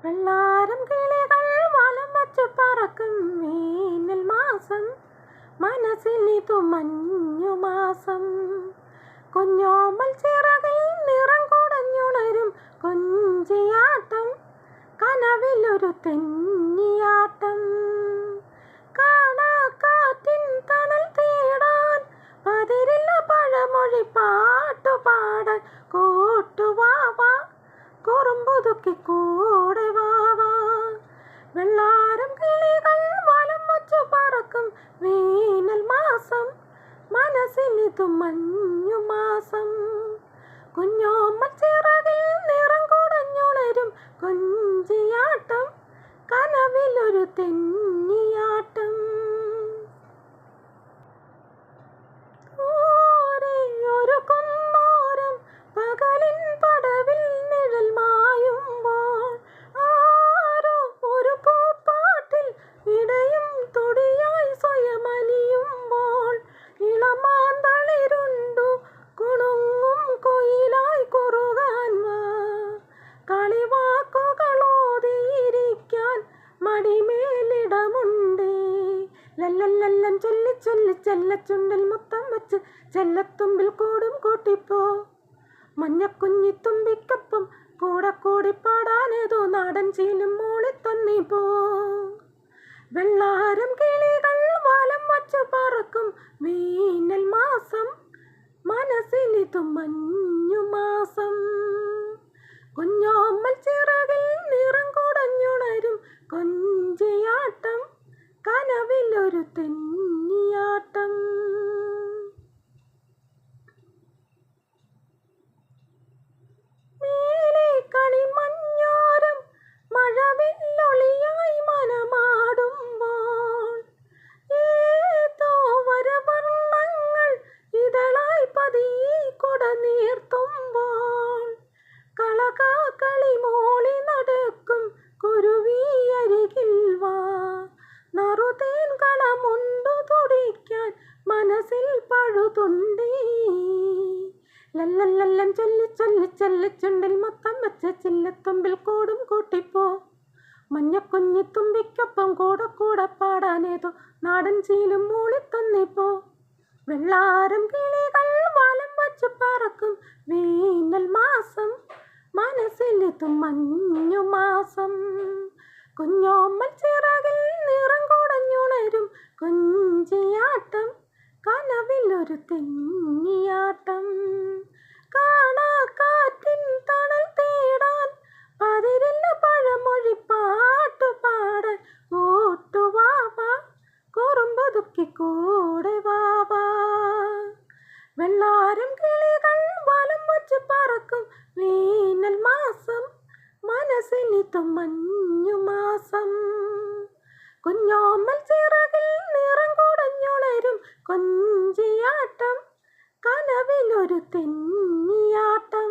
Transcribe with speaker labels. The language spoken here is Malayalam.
Speaker 1: വെള്ളാരം കിളികൾ വലം വച്ച് പറക്കും വേനൽ മാസം, മനസ്സിലിതു മഞ്ഞുമാസം. കുഞ്ഞോമൽ ചിറകിൽ നിറം കുടഞ്ഞുണരും കൊഞ്ചിയാട്ടം, കനവിലൊരു തെന്നിയാട്ടം. കാണാക്കാറ്റിൻ തണൽ തേടാൻ പതിരില്ല പഴമൊഴി പാട്ടുപാടാൻ കൂട്ടുവാവാ, കുറുമ്പുതുക്കി കൂടെ വാവാ. വെള്ളാരം കിളികൾ വലം വച്ചു പറക്കും വേനൽ മാസം, മനസ്സിലിതു മഞ്ഞുമാസം. കുഞ്ഞോമൽ ചിറകിൽ നിറം കുടഞ്ഞുണരും കൊഞ്ചിയാട്ടം, കനവിലൊരു തെന്നിയാട്ടം. ഒരു കുന്നോരം പകലിൻ പടവിൽ നിഴൽ മായുമ്പോൾ, ആരോ ഒരു പൂപ്പാട്ടിൽ ഇടയും തുടിയായി സ്വയമലിയുമ്പോൾ, ഇളമാന്തളിരുണ്ടു കുണുങ്ങും കുയിലായി കുറുകാൻ വാ. കളിവാക്കുകളോതിയിരിക്കാൻ മടിമേലിടമുണ്ടേ, ലല്ലല്ലല്ലം ചൊല്ലി ചൊല്ലി ചെല്ലച്ചുണ്ടിൽ മുത്തം വെച്ച് ചെല്ലത്തുമ്പിൽ കൂടും കൂട്ടിപ്പോ. മഞ്ഞക്കുഞ്ഞി തുമ്പിക്കൊപ്പം കൂടെ കൂടി പാടാനേതോ നാടൻ ചീലും മൂളിത്തന്നി പോ. വെള്ളാരം കിളികൾ വലം വച്ചു പറക്കും വേനൽ മാസം, മനസ്സിലിതു മഞ്ഞുമാസം. കുഞ്ഞോമൽ ചിറകിൽ നിറം കുടഞ്ഞുണരും കൊഞ്ചിയാട്ടം, കനവിലൊരു തെന്നിയാട്ടം. മേലെ കണിമഞ്ഞോരം മഴവില്ലൊളിയായി മനമാടുമ്പോൾ, ഏതോ വരവർണ്ണങ്ങൾ ഇതളായി പതിയെ കുട നീർത്തുമ്പോൾ, കളകാകളി മോളി നടക്കും കുരുവിയരികിൽ വാ. നറുതേൻ കളമുണ്ടു തുടിക്കാൻ മനസ്സിൽ പഴുതുണ്ടേ, ലല്ലല്ലല്ലം ചൊല്ലി ചൊല്ലി ചെല്ലച്ചുണ്ടിൽ മൊത്തം വെച്ച് ചില്ലത്തുമ്പിൽ കൂടും കൂട്ടിപ്പോ. മഞ്ഞക്കുഞ്ഞി തുമ്പിക്കൊപ്പം കൂടെ കൂടെ പാടാനേതോ നാടൻ ചീലും മൂളിത്തന്നിപ്പോ. വെള്ളാരം കിളികൾ വലം വച്ചു പറക്കും വേനൽ മാസം, മനസ്സിലിതു മഞ്ഞുമാസം. കുഞ്ഞോമൽ ചിറകിൽ നിറം കുടഞ്ഞുണരും കൊഞ്ചിയാട്ടം, കനവിലൊരു തെന്നിയാട്ടം. കാണാക്കാറ്റിൻ തണൽ തേടാൻ പതിരില്ല പഴമൊഴി പാട്ടുപാടാൻ കൂട്ടുവാവാ, കുറുമ്പുതുക്കി കൂടെ വാവാ. വെള്ളാരം കിളികൾ വലം വച്ചു പറക്കും വേനൽ മാസം, മനസ്സിലിതു മഞ്ഞുമാസം. കുഞ്ഞോമൽ ചിറകിൽ നിറം കുടഞ്ഞുണരും കൊഞ്ചിയാട്ടം, കനവിലൊരു തെന്നിയാട്ടം.